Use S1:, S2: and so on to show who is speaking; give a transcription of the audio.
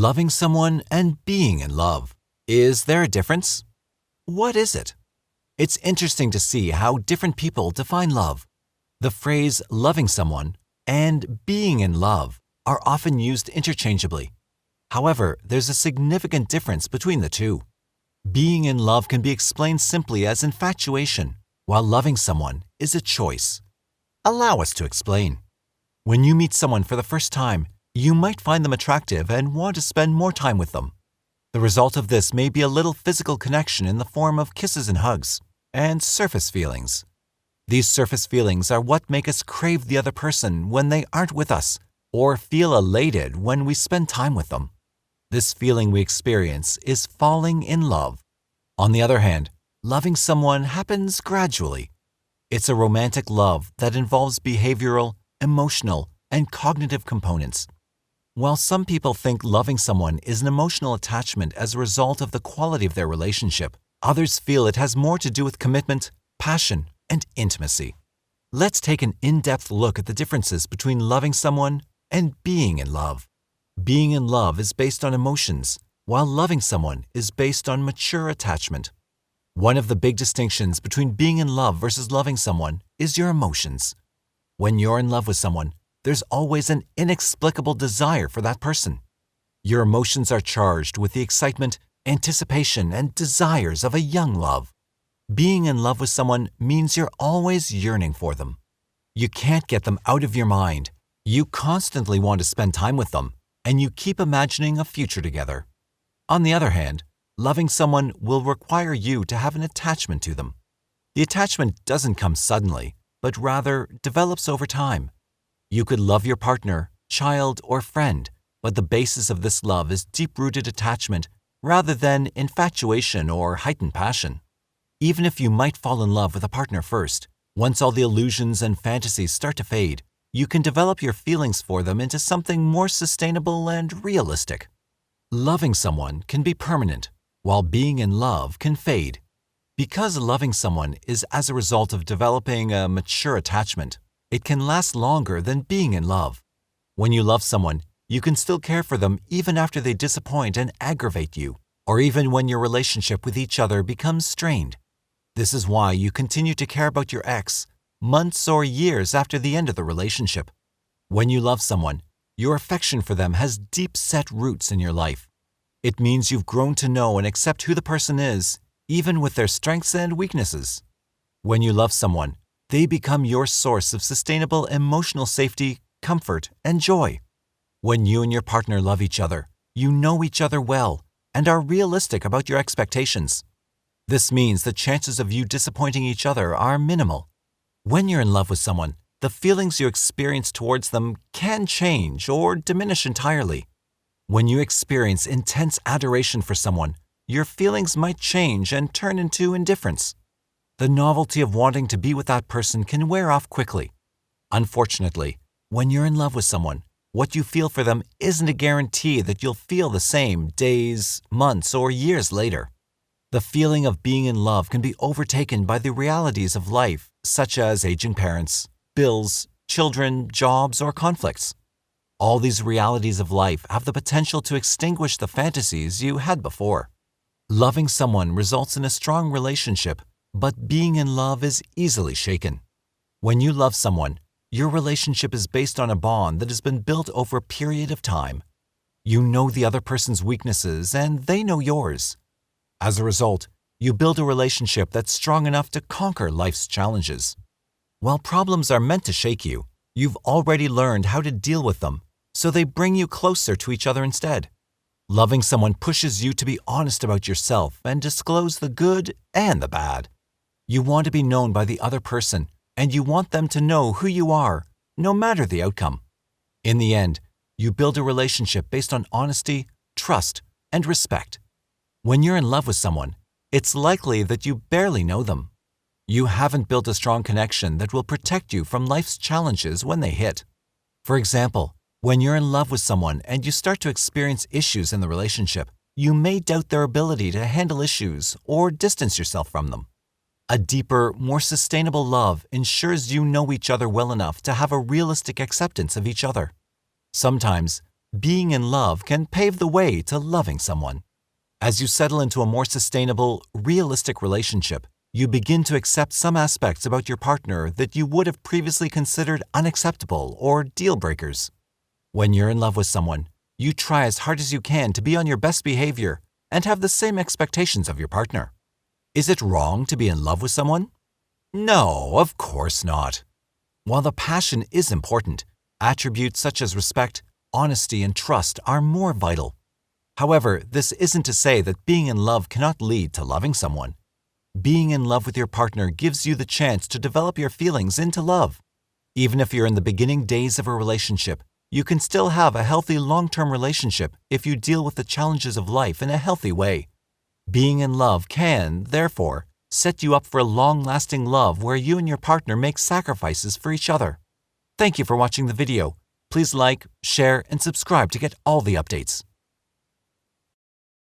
S1: Loving someone and being in love. Is there a difference? What is it? It's interesting to see how different people define love. The phrase loving someone and being in love are often used interchangeably. However, there's a significant difference between the two. Being in love can be explained simply as infatuation, while loving someone is a choice. Allow us to explain. When you meet someone for the first time, you might find them attractive and want to spend more time with them. The result of this may be a little physical connection in the form of kisses and hugs, and surface feelings. These surface feelings are what make us crave the other person when they aren't with us, or feel elated when we spend time with them. This feeling we experience is falling in love. On the other hand, loving someone happens gradually. It's a romantic love that involves behavioral, emotional, and cognitive components. While some people think loving someone is an emotional attachment as a result of the quality of their relationship, others feel it has more to do with commitment, passion, and intimacy. Let's take an in-depth look at the differences between loving someone and being in love. Being in love is based on emotions, while loving someone is based on mature attachment. One of the big distinctions between being in love versus loving someone is your emotions. When you're in love with someone, there's always an inexplicable desire for that person. Your emotions are charged with the excitement, anticipation, and desires of a young love. Being in love with someone means you're always yearning for them. You can't get them out of your mind. You constantly want to spend time with them, and you keep imagining a future together. On the other hand, loving someone will require you to have an attachment to them. The attachment doesn't come suddenly, but rather develops over time. You could love your partner, child, or friend, but the basis of this love is deep-rooted attachment rather than infatuation or heightened passion. Even if you might fall in love with a partner first, once all the illusions and fantasies start to fade, you can develop your feelings for them into something more sustainable and realistic. Loving someone can be permanent, while being in love can fade. Because loving someone is as a result of developing a mature attachment, it can last longer than being in love. When you love someone, you can still care for them even after they disappoint and aggravate you, or even when your relationship with each other becomes strained. This is why you continue to care about your ex months or years after the end of the relationship. When you love someone, your affection for them has deep-set roots in your life. It means you've grown to know and accept who the person is, even with their strengths and weaknesses. When you love someone, they become your source of sustainable emotional safety, comfort, and joy. When you and your partner love each other, you know each other well and are realistic about your expectations. This means the chances of you disappointing each other are minimal. When you're in love with someone, the feelings you experience towards them can change or diminish entirely. When you experience intense adoration for someone, your feelings might change and turn into indifference. The novelty of wanting to be with that person can wear off quickly. Unfortunately, when you're in love with someone, what you feel for them isn't a guarantee that you'll feel the same days, months, or years later. The feeling of being in love can be overtaken by the realities of life, such as aging parents, bills, children, jobs, or conflicts. All these realities of life have the potential to extinguish the fantasies you had before. Loving someone results in a strong relationship, but being in love is easily shaken. When you love someone, your relationship is based on a bond that has been built over a period of time. You know the other person's weaknesses and they know yours. As a result, you build a relationship that's strong enough to conquer life's challenges. While problems are meant to shake you, you've already learned how to deal with them, so they bring you closer to each other instead. Loving someone pushes you to be honest about yourself and disclose the good and the bad. You want to be known by the other person, and you want them to know who you are, no matter the outcome. In the end, you build a relationship based on honesty, trust, and respect. When you're in love with someone, it's likely that you barely know them. You haven't built a strong connection that will protect you from life's challenges when they hit. For example, when you're in love with someone and you start to experience issues in the relationship, you may doubt their ability to handle issues or distance yourself from them. A deeper, more sustainable love ensures you know each other well enough to have a realistic acceptance of each other. Sometimes, Being in love can pave the way to loving someone. As you settle into a more sustainable, realistic relationship, you begin to accept some aspects about your partner that you would have previously considered unacceptable or deal breakers. When you're in love with someone, you try as hard as you can to be on your best behavior and have the same expectations of your partner. Is it wrong to be in love with someone? No, of course not. While the passion is important, attributes such as respect, honesty, and trust are more vital. However, this isn't to say that being in love cannot lead to loving someone. Being in love with your partner gives you the chance to develop your feelings into love. Even if you're in the beginning days of a relationship, you can still have a healthy long-term relationship if you deal with the challenges of life in a healthy way. Being in love can, therefore, set you up for a long-lasting love where you and your partner make sacrifices for each other. Thank you for watching the video. Please like, share, and subscribe to get all the updates.